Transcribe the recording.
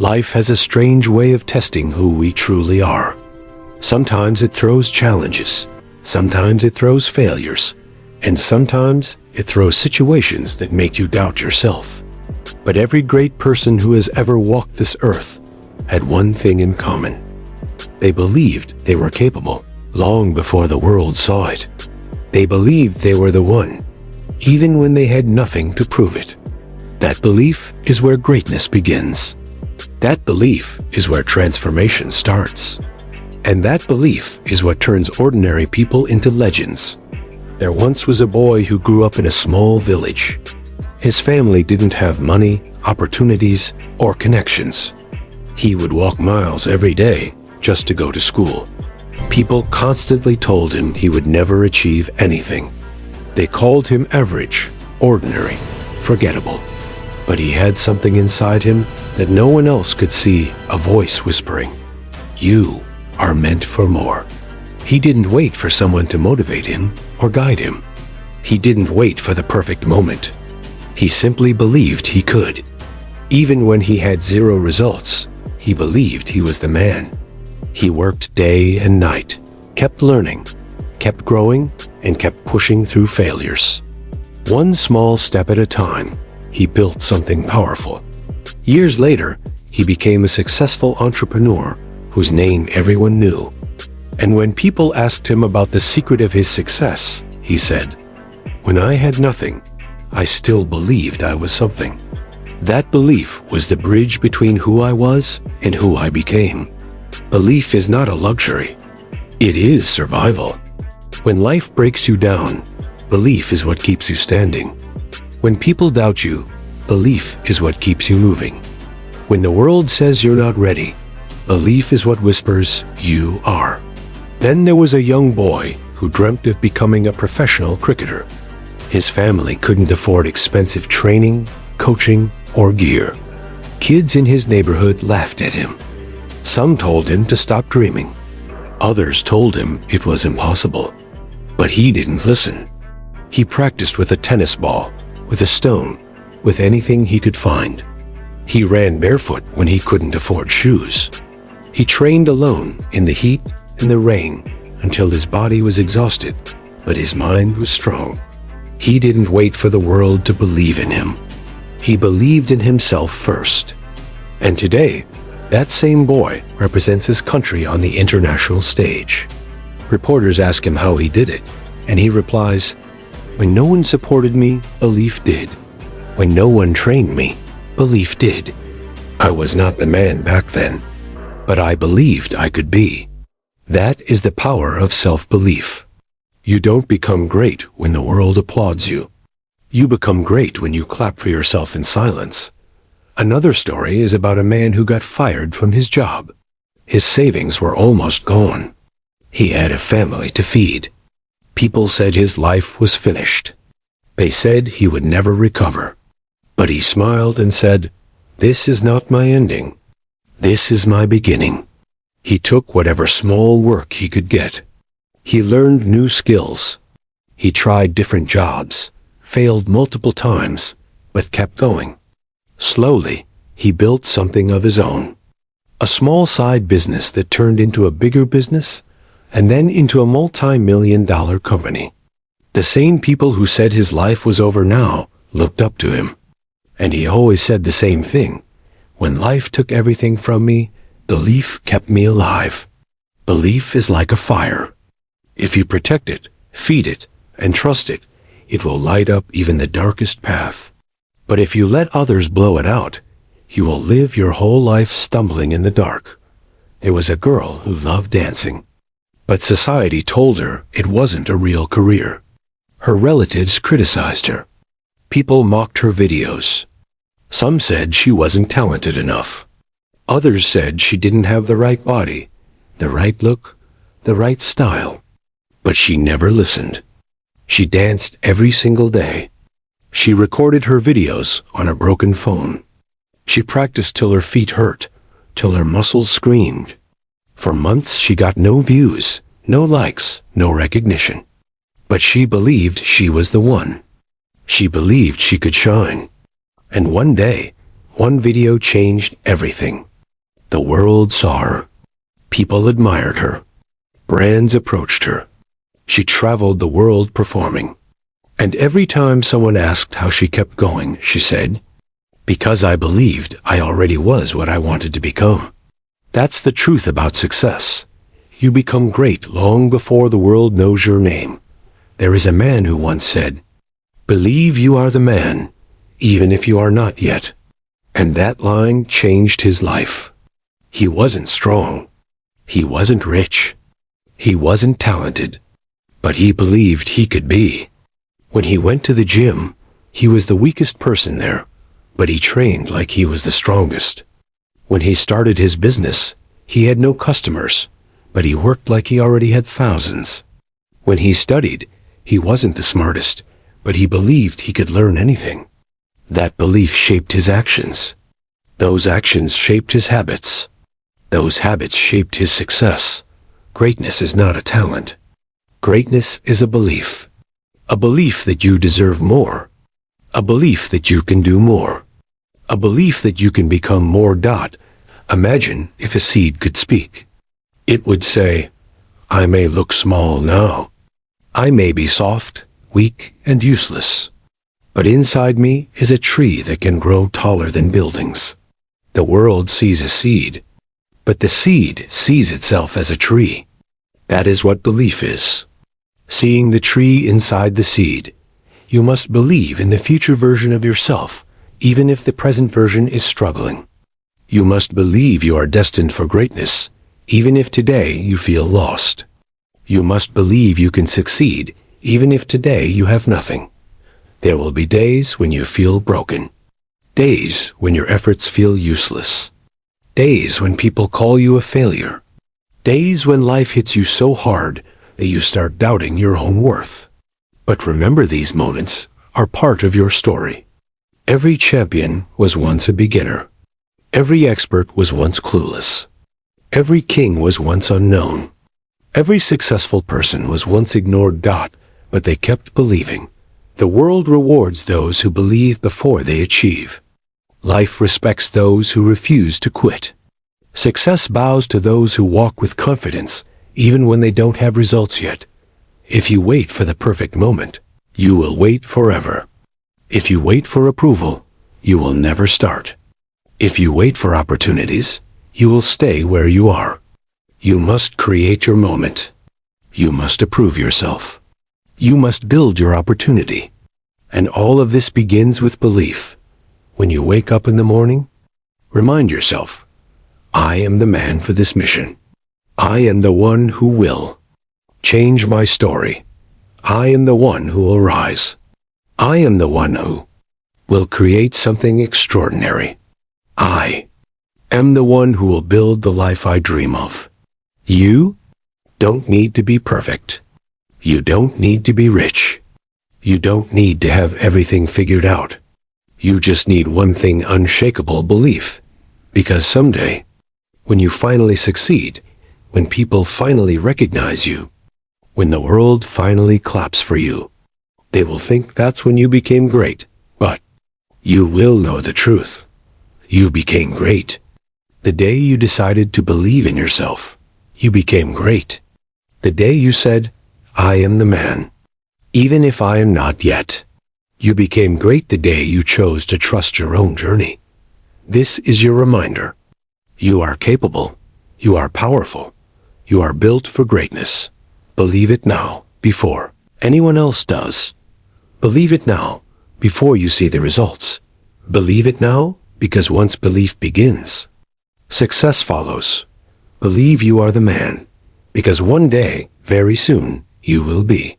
Life has a strange way of testing who we truly are. Sometimes it throws challenges, sometimes it throws failures, and sometimes it throws situations that make you doubt yourself. But every great person who has ever walked this earth had one thing in common. They believed they were capable long before the world saw it. They believed they were the one, even when they had nothing to prove it. That belief is where greatness begins. That belief is where transformation starts. And that belief is what turns ordinary people into legends. There once was a boy who grew up in a small village. His family didn't have money, opportunities, or connections. He would walk miles every day just to go to school. People constantly told him he would never achieve anything. They called him average, ordinary, forgettable. But he had something inside him that no one else could see, a voice whispering, "You are meant for more." He didn't wait for someone to motivate him or guide him. He didn't wait for the perfect moment. He simply believed he could. Even when he had zero results, he believed he was the man. He worked day and night, kept learning, kept growing, and kept pushing through failures. One small step at a time, he built something powerful. Years later, he became a successful entrepreneur whose name everyone knew. And when people asked him about the secret of his success, he said, "When I had nothing, I still believed I was something." That belief was the bridge between who I was and who I became. Belief is not a luxury. It is survival. When life breaks you down, belief is what keeps you standing. When people doubt you, belief is what keeps you moving. When the world says you're not ready, belief is what whispers you are. Then there was a young boy who dreamt of becoming a professional cricketer. His family couldn't afford expensive training, coaching, or gear. Kids in his neighborhood laughed at him. Some told him to stop dreaming. Others told him it was impossible. But he didn't listen. He practiced with a tennis ball, with a stone, with anything he could find. He ran barefoot when he couldn't afford shoes. He trained alone in the heat and the rain until his body was exhausted, but his mind was strong. He didn't wait for the world to believe in him. He believed in himself first. And today, that same boy represents his country on the international stage. Reporters ask him how he did it, and he replies, "When no one supported me, belief did. When no one trained me, belief did. I was not the man back then, but I believed I could be." That is the power of self-belief. You don't become great when the world applauds you. You become great when you clap for yourself in silence. Another story is about a man who got fired from his job. His savings were almost gone. He had a family to feed. People said his life was finished. They said he would never recover. But he smiled and said, "This is not my ending. This is my beginning." He took whatever small work he could get. He learned new skills. He tried different jobs, failed multiple times, but kept going. Slowly, he built something of his own. A small side business that turned into a bigger business, and then into a multi-million-dollar company. The same people who said his life was over now looked up to him. And he always said the same thing. "When life took everything from me, belief kept me alive." Belief is like a fire. If you protect it, feed it, and trust it, it will light up even the darkest path. But if you let others blow it out, you will live your whole life stumbling in the dark. There was a girl who loved dancing, but society told her it wasn't a real career. Her relatives criticized her. People mocked her videos. Some said she wasn't talented enough. Others said she didn't have the right body, the right look, the right style. But she never listened. She danced every single day. She recorded her videos on a broken phone. She practiced till her feet hurt, till her muscles screamed. For months she got no views, no likes, no recognition. But she believed she was the one. She believed she could shine. And one day, one video changed everything. The world saw her. People admired her. Brands approached her. She traveled the world performing. And every time someone asked how she kept going, she said, "Because I believed I already was what I wanted to become." That's the truth about success. You become great long before the world knows your name. There is a man who once said, "Believe you are the man, even if you are not yet." And that line changed his life. He wasn't strong. He wasn't rich. He wasn't talented. But he believed he could be. When he went to the gym, he was the weakest person there, but he trained like he was the strongest. When he started his business, he had no customers, but he worked like he already had thousands. When he studied, he wasn't the smartest, but he believed he could learn anything. That belief shaped his actions. Those actions shaped his habits. Those habits shaped his success. Greatness is not a talent. Greatness is a belief. A belief that you deserve more. A belief that you can do more. A belief that you can become more. Imagine if a seed could speak. It would say, "I may look small now. I may be soft, weak, and useless. But inside me is a tree that can grow taller than buildings." The world sees a seed, but the seed sees itself as a tree. That is what belief is. Seeing the tree inside the seed, you must believe in the future version of yourself, even if the present version is struggling. You must believe you are destined for greatness, even if today you feel lost. You must believe you can succeed, even if today you have nothing. There will be days when you feel broken. Days when your efforts feel useless. Days when people call you a failure. Days when life hits you so hard that you start doubting your own worth. But remember, these moments are part of your story. Every champion was once a beginner. Every expert was once clueless. Every king was once unknown. Every successful person was once ignored. But they kept believing. The world rewards those who believe before they achieve. Life respects those who refuse to quit. Success bows to those who walk with confidence, even when they don't have results yet. If you wait for the perfect moment, you will wait forever. If you wait for approval, you will never start. If you wait for opportunities, you will stay where you are. You must create your moment. You must approve yourself. You must build your opportunity. And all of this begins with belief. When you wake up in the morning, remind yourself, "I am the man for this mission. I am the one who will change my story. I am the one who will rise. I am the one who will create something extraordinary. I am the one who will build the life I dream of." You don't need to be perfect. You don't need to be rich. You don't need to have everything figured out. You just need one thing: unshakable belief. Because someday, when you finally succeed, when people finally recognize you, when the world finally claps for you, they will think that's when you became great. But you will know the truth. You became great the day you decided to believe in yourself. You became great the day you said, "I am the man, even if I am not yet." You became great the day you chose to trust your own journey. This is your reminder. You are capable. You are powerful. You are built for greatness. Believe it now, before anyone else does. Believe it now, before you see the results. Believe it now, because once belief begins, success follows. Believe you are the man, because one day, very soon, you will be.